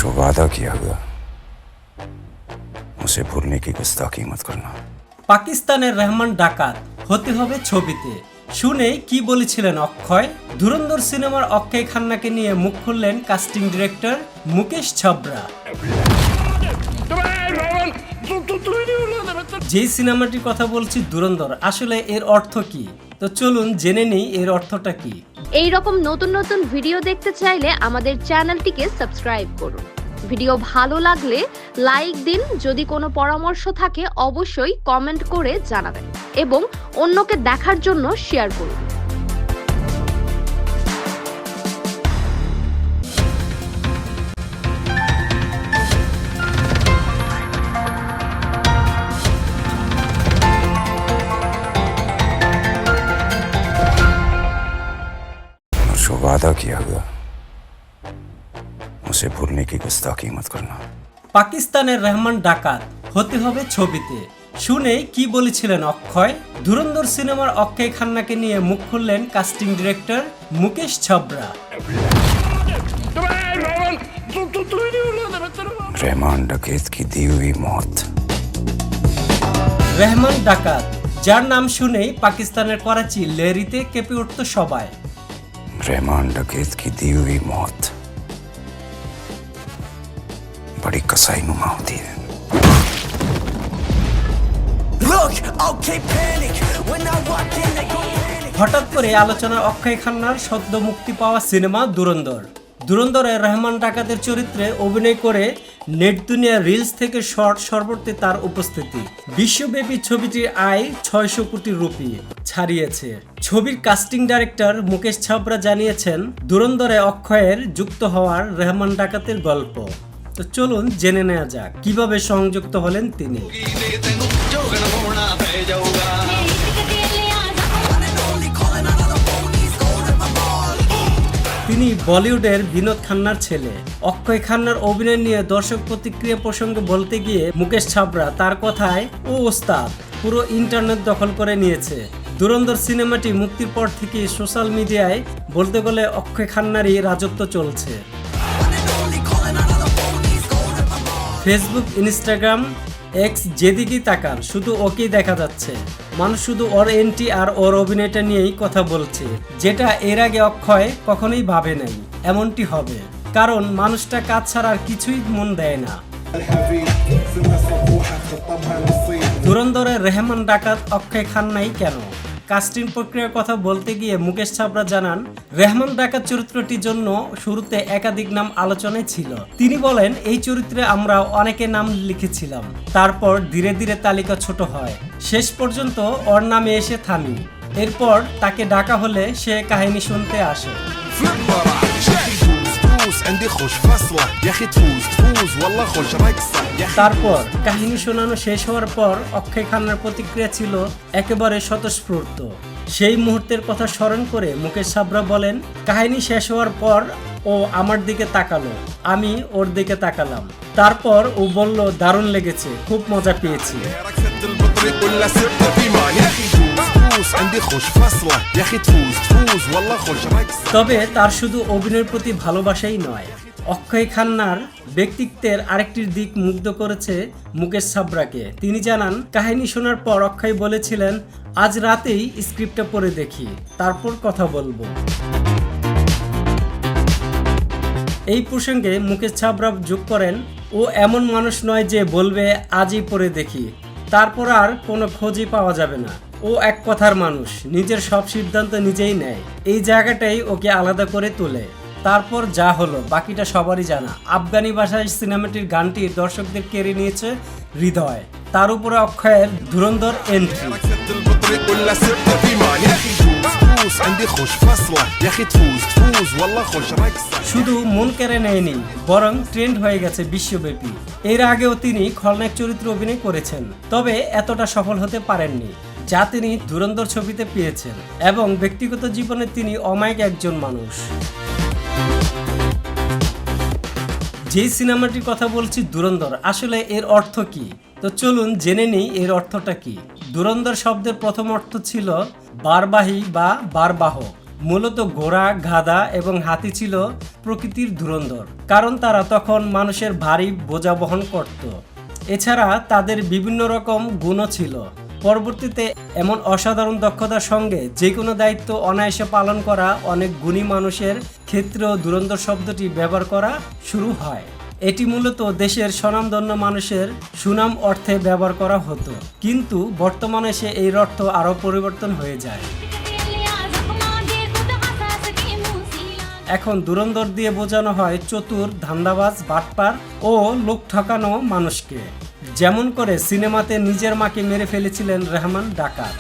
जो वादा किया हुआ उसे भूलने की गुस्ताखी मत करना। পাকিস্তানের রহমান ডাকাত হতে হবে ছবিতে শুনে কি বলেছিলেন অক্ষয়। ধুরন্ধর সিনেমার অক্ষয় খান্নাকে নিয়ে মুখ খুললেন কাস্টিং ডিরেক্টর মুকেশ ছবরা। যে সিনেমাটির কথা বলছি ধুরন্ধর, আসলে এর অর্থ কি? তো চলুন জেনে নেই এর অর্থটা কি। এই রকম নতুন নতুন ভিডিও দেখতে চাইলে আমাদের চ্যানেলটিকে সাবস্ক্রাইব করুন। ভিডিও ভালো লাগলে লাইক দিন, যদি কোনো পরামর্শ থাকে অবশ্যই কমেন্ট করে জানাবেন এবং অন্যকে দেখার জন্য শেয়ার করুন। जो वादा किया हुआ उसे भूलने की गुस्ताखी मत करना। পাকিস্তানের রহমান ডাকাত হতে হবে ছবিতে শুনে কি বলেছিলেন অক্ষয়। ধুরন্ধর সিনেমার অক্ষয় খান্নাকে নিয়ে মুখ খুললেন কাস্টিং ডিরেক্টর মুকেশ ছবরা। रहमान डकैत की दी हुई मौत। রহমান ডাকাত, যার নাম শুনেই পাকিস্তানের করাচি লেহরিতে কেঁপে উঠত সবাই। रहमान डकैत की दी हुई मौत बड़ी कसाई नुमा होती है। হঠাৎ করে আলোচনার অক্ষয় খান্নার সদ্য মুক্তি পাওয়া সিনেমা ধুরন্ধর। ধুরন্ধরে রহমান ডাকাতের চরিত্রে অভিনয় করে নেট দুনিয়া রিলস থেকে শর্ট সর্বত্রে তার উপস্থিতি। বিশ্বব্যাপী ছবিটির আয় 600 কোটি রুপি ছাড়িয়েছে। ছবির কাস্টিং ডাইরেক্টর মুকেশ ছবরা জানিয়েছেন ধুরন্ধরে অক্ষয়ের যুক্ত হওয়ার রহমান ডাকাতের গল্প। তো চলুন জেনে নেওয়া যাক কিভাবে সংযুক্ত হলেন তিনি। তিনি বলিউডের বিনোদ খান্নার ছেলে। অক্ষয় খান্নার অভিনয় নিয়ে দর্শক প্রতিক্রিয়া প্রসঙ্গে বলতে গিয়ে মুকেশ ছবরা তার কথায় ও ওস্তাদ পুরো ইন্টারনেট দখল করে নিয়েছে। ধুরন্ধর সিনেমাটি মুক্তির পর থেকে সোশ্যাল মিডিয়ায় বলতে গেলে অক্ষয় খান্নারই রাজত্ব চলছে। ফেসবুক, ইনস্টাগ্রাম, এক্স যেদিকেই তাকান শুধু ওকেই দেখা যাচ্ছে। মানুষ শুধু ওর এন্ট্রি আর ওর অভিনয়টা নিয়েই কথা বলছে, যেটা এর আগে অক্ষয় কখনোই ভাবে নাই এমনটি হবে, কারণ মানুষটা কাজ ছাড়া আর কিছুই মন দেয় না। ধুরন্ধরের রহমান ডাকাত অক্ষয় খান্নাই কেন? কাস্টিং প্রক্রিয়ার কথা বলতে গিয়ে মুকেশ ছবরা জানান, রহমান ডাকাত চরিত্রটির জন্য শুরুতে একাধিক নাম আলোচনায় ছিল। তিনি বলেন, এই চরিত্রে আমরা অনেকে নাম লিখেছিলাম, তারপর ধীরে ধীরে তালিকা ছোট হয়, শেষ পর্যন্ত ওর নামে এসে থামি। এরপর তাকে ডাকা হলে সে কাহিনী শুনতে আসে। তারপর কাহিনী শোনানো শেষ হওয়ার পর অক্ষয় খান্নার প্রতিক্রিয়া ছিল একেবারে স্বতঃস্ফূর্ত। সেই মুহূর্তের কথা স্মরণ করে মুকেশ ছবরা বলেন, কাহিনী শেষ হওয়ার পর ও আমার দিকে তাকালো, আমি ওর দিকে তাকালাম, তারপর ও বলল, দারুণ লেগেছে, খুব মজা পেয়েছি। তবে তার শুধু অভিনয়ের প্রতি ভালোবাসাই নয়, অক্ষয় খান্নার ব্যক্তিত্বের আরেকটি দিক মুগ্ধ করেছে মুকেশ ছবরাকে। তিনি জানান, কাহিনী শোনার পর অক্ষয় বলেছিলেন, আজ রাতেই স্ক্রিপ্টটা পড়ে দেখি, তারপর কথা বলবো। এই প্রসঙ্গে মুকেশ ছবরা যোগ করেন, ও এমন মানুষ নয় যে বলবে আজই পড়ে দেখি, তারপর আর কোনো খোঁজই পাওয়া যাবে না। ও এক কথার মানুষ, নিজের সব সিদ্ধান্ত নিজেই নেয়। এই জায়গাটাই ওকে আলাদা করে তোলে। তারপর যা হলো বাকিটা সবারই জানা। আফগানি ভাষায় সিনেমাটির গানটি দর্শকদের কেড়ে নিয়েছে হৃদয়। তার উপরে অক্ষয়ের ধুরন্ধর এন্ট্রি। শুধু মন কেড়ে নেয়নি, বরং ট্রেন্ড হয়ে গেছে বিশ্বব্যাপী। এর আগেও তিনি খলনায়ক চরিত্রে অভিনয় করেছেন, তবে এতটা সফল হতে পারেননি যা তিনি ধুরন্ধর ছবিতে পেয়েছেন। এবং ব্যক্তিগত জীবনে তিনি অমায়িক একজন মানুষ। যে সিনেমাটির কথা বলছি ধুরন্ধর, আসলে এর অর্থ কি? তো চলুন জেনে নিই এর অর্থটা কি। ধুরন্ধর শব্দের প্রথম অর্থ ছিল বারবাহী বা বারবাহক। মূলত ঘোড়া, গাধা এবং হাতি ছিল প্রকৃতির ধুরন্ধর, কারণ তারা তখন মানুষের ভারী বোঝা বহন করত। এছাড়া তাদের বিভিন্ন রকম গুণও ছিল। পরবর্তীতে এমন অসাধারণ দক্ষতার সঙ্গে যে কোনো দায়িত্ব অনায়াসে পালন করা অনেক গুণী মানুষের ক্ষেত্রেও ধুরন্ধর শব্দটি ব্যবহার করা শুরু হয়। এটি মূলত দেশের স্বনামধন্য মানুষের সুনাম অর্থে ব্যবহার করা হতো, কিন্তু বর্তমানে এর অর্থ আরও পরিবর্তন হয়ে যায়। এখন ধুরন্ধর দিয়ে বোঝানো হয় চতুর, ধান্দাবাজ, বাটপার ও লোক ঠকানো মানুষকে, যেমন করে সিনেমাতে নিজের মাকে মেরে ফেলেছিলেন রেহমান ডাকাত।